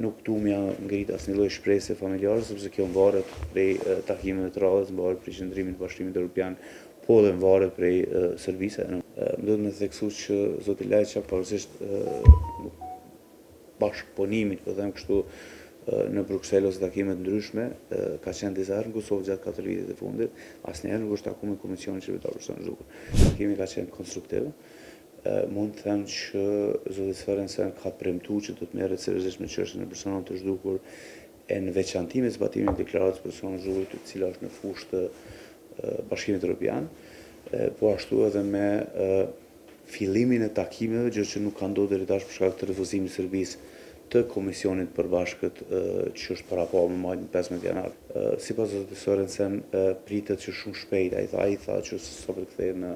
Nuk du m'ja ngrit asnjë lloj shpresë familjare, sepse kjo varet prej takimeve të radhës, varet prej qëndrimit të Bashkimit Evropian, po dhe varet prej serviseve. Më duhet me theksu që zoti Lajça, pavarësisht bashkëpunimit, po them kështu, në Bruksel ose takime të ndryshme, ka qenë disa herë në Kosovë gjatë 4 vitet e fundit, asnjëherë nuk është takuar me Komisionin Qytetar për Zhukër. Takimi ka qenë konstruktiv. Mund të them që zoti Sørensen ka premtuar që do të merret seriozisht me çështjen e personave të zhdukur e në veçanti me zbatimin e deklaratës për personat të zhdukur, e cila është në fushë të Bashkimit Evropian, po ashtu edhe me fillimin e takimeve, gjë që nuk ka ndodhur deri tash për shkak të refuzimit të Serbisë të Komisionit përbashkët që është parapo më majtë në 15 janar. Sipas zotit Sørensen, pritet që shumë shpejt, ai tha që sa për të kthehej në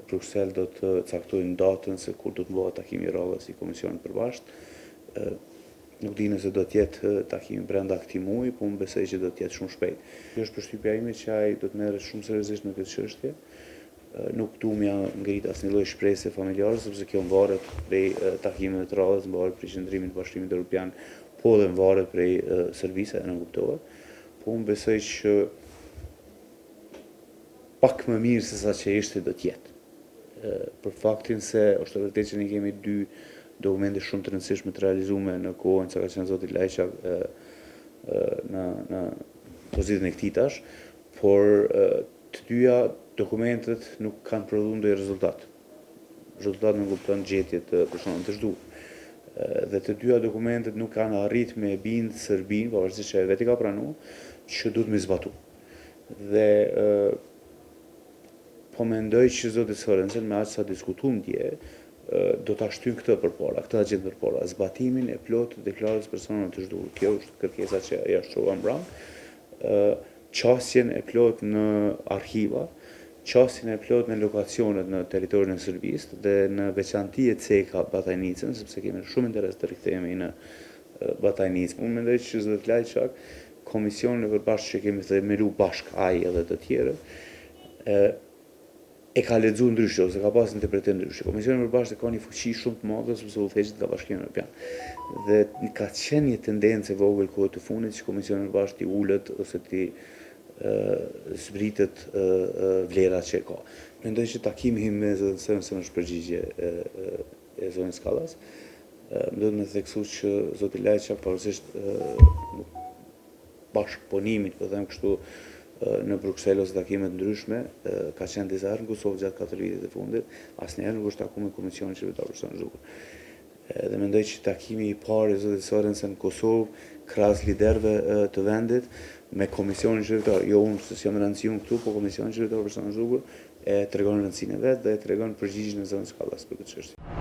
Bruksel do të caktojnë datën se kur do të bëhet takimi i radhës i Komisionit përbashkët. Nuk di nëse do të jetë takimi brenda këtij muaji, po unë besoj që do të jetë shumë shpejt. Kjo është përshtypja ime që ai do të merret shumë seriozisht në këtë çështje. Nuk du m'ja ngrit asnjë lloj shpresë familjare, sepse kjo varet prej takimeve të radhës, varet prej qëndrimit të Bashkimit Evropian, po dhe varet prej serviseve, në kuptohet. Po unë besoj që pak më mirë se sa që ishte do të jetë. Për faktin se është vërtet që ne kemi 2 dokumente shumë të rëndësishme të realizuar në kohën që ka qenë zoti Lajça në pozitën e këtij tash, por të dyja dokumentet nuk kanë prodhuar ndonjë rezultat. Rezultat në kupton gjetje të personave të zhdukur. Dhe të dyja dokumentet nuk kanë arritur me bind Serbinë, pavarësisht që ai vetë ka pranuar, që duhet me zbatu. Dhe po mendoj që zoti Sørensen me aq sa diskutuam dje, do ta shtyjnë këtë përpara, këtë agjet përpara, zbatimin e plotë të deklaratës personave të zhdukur. Kjo është kërkesa që ja shtrova mbrapa. Qasjen e plotë në arkiva, qasjen e plotë në lokacionet në territorin e Serbisë dhe në veçanti e ceka Batajnicën, sepse kemi shumë interes të rikthehemi në Batajnicë. Unë mendoj që zoti Lajça, komisionin e përbashkët që kemi themeluar bashkë ai edhe të tjerë, e ka lexuar ndryshe ose ka pas interpretim ndryshe. Komisioni i përbashkët ka një fuqi shumë të madhe sepse udhëheqet nga Bashkimi Evropian. Dhe ka qenë një tendencë e vogël kohë të fundit që Komisioni i përbashkët i ulet ose ti zbritet vlera që ka. Mendoj që takimi im me zotin Sørensen është përgjigje e zonës Kallas. Më duhet me theksu që zoti Lajça, pavarësisht bashkëpunimit, po them kështu, në Bruksel ose takime të ndryshme, ka qenë disa herë në Kosovë gjatë 4 vitet e fundit, asnjëherë nuk është takuar me Komisionin Qytetar për Zhukër. Dhe mendoj që takimi i parë i zotit Sørensen në Kosovë, krahas liderëve të vendit, me Komisionin Qytetar, jo unë se jam rëndësiun këtu, po Komisionin Qytetar për Zhukër, e tregon rëndësinë e vet dhe e tregon përgjigjen e zonës Kallas për këtë çështje.